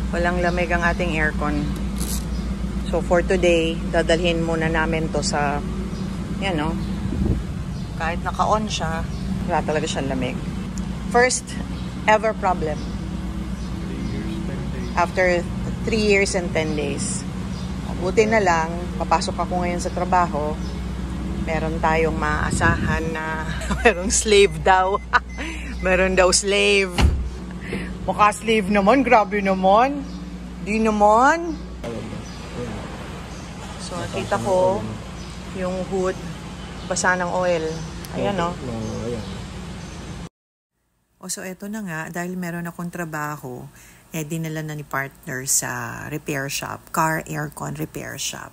Walang lamig ang ating aircon. So for today, dadalhin muna namin to sa, yan no, kahit naka-on siya, wala talaga siyang lamig. First ever problem. After 3 years and 10 days. Buti na lang, papasok ako ngayon sa trabaho, meron tayong maasahan na merong slave daw. Meron daw slave. Mukha slave naman, grabe naman. Di naman. So, nakita ko yung hood, basa ng oil. Ayan, no? So, eto na nga, dahil meron akong trabaho, dinala na ni partner sa repair shop, car aircon repair shop.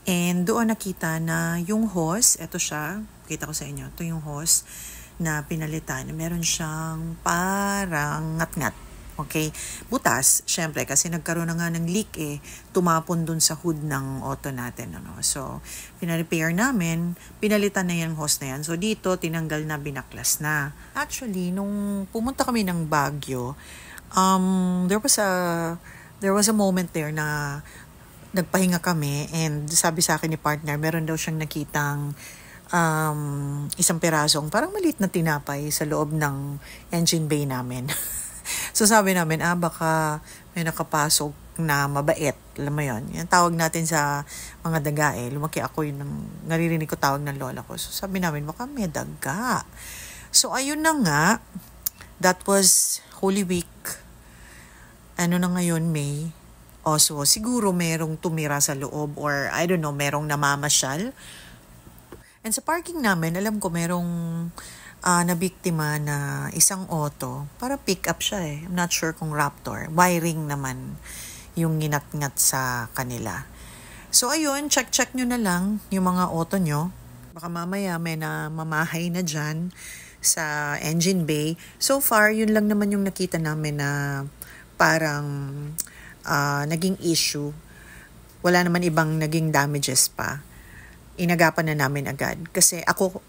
And doon nakita na yung hose, eto siya, kita ko sa inyo, ito yung hose na pinalitan. Meron siyang parang ngat-ngat. Okay? Butas, syempre, kasi nagkaroon na nga ng leak tumapon dun sa hood ng auto natin. Ano? So, pinarepair namin, pinalitan na yung hose na yan. So, dito, tinanggal na, binaklas na. Actually, nung pumunta kami ng Baguio, there was a moment there na nagpahinga kami and sabi sa akin ni partner, meron daw siyang nakitang isang pirasong parang maliit na tinapay sa loob ng engine bay namin. So sabi namin, baka may nakapasok na mabait. Alam mo yun? Yan tawag natin sa mga daga Lumaki ako yun, naririnig ko tawag ng lola ko. So sabi namin, baka may daga. So ayun na nga, that was Holy Week. Ano na ngayon, May? So siguro merong tumira sa loob or I don't know, merong namamasyal. And sa parking namin, alam ko merong nabiktima na isang auto. Para pick up siya I'm not sure kung Raptor. Wiring naman yung ginat-ngat sa kanila. So ayun, check nyo na lang yung mga auto nyo. Baka mamaya may na mamahay na dyan sa engine bay. So far, yun lang naman yung nakita namin na parang naging issue. Wala naman ibang naging damages pa. Inagapan na namin agad. Kasi ako,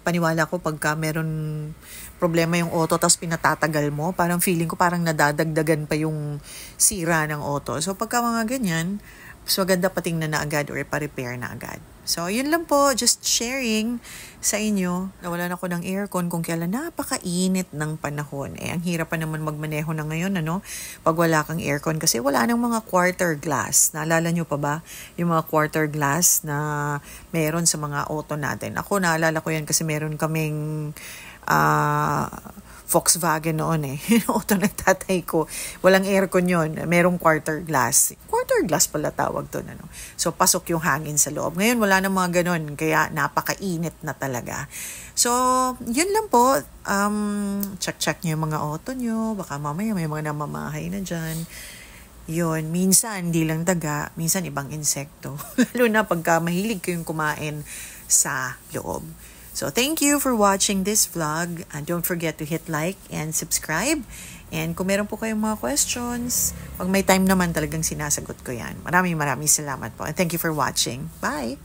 paniwala ko pagka meron problema yung auto tapos pinatatagal mo, parang feeling ko parang nadadagdagan pa yung sira ng auto. So pagka mga ganyan, so maganda patingnan na agad or pa-repair na agad. So yun lang po, just sharing sa inyo. Nawalan ako ng aircon kung kailan napakainit ng panahon. Ang hirap pa naman magmaneho na ngayon, pag wala kang aircon kasi wala nang mga quarter glass. Naalala nyo pa ba yung mga quarter glass na meron sa mga auto natin? Ako, naalala ko yan kasi meron kaming Volkswagen noon Yung auto ng tatay ko. Walang aircon yun. Merong quarter glass. Quarter glass pala tawag to. So, pasok yung hangin sa loob. Ngayon, wala na mga ganon. Kaya, napakainit na talaga. So, yun lang po. Check nyo yung mga auto nyo. Baka mamaya may mga namamahay na dyan. Yun. Minsan, hindi lang daga. Minsan, ibang insekto. Lalo na pagka mahilig kayong kumain sa loob. So, thank you for watching this vlog. And don't forget to hit like and subscribe. And kung meron po kayong mga questions, pag may time naman talagang sinasagot ko yan. Maraming salamat po. And thank you for watching. Bye!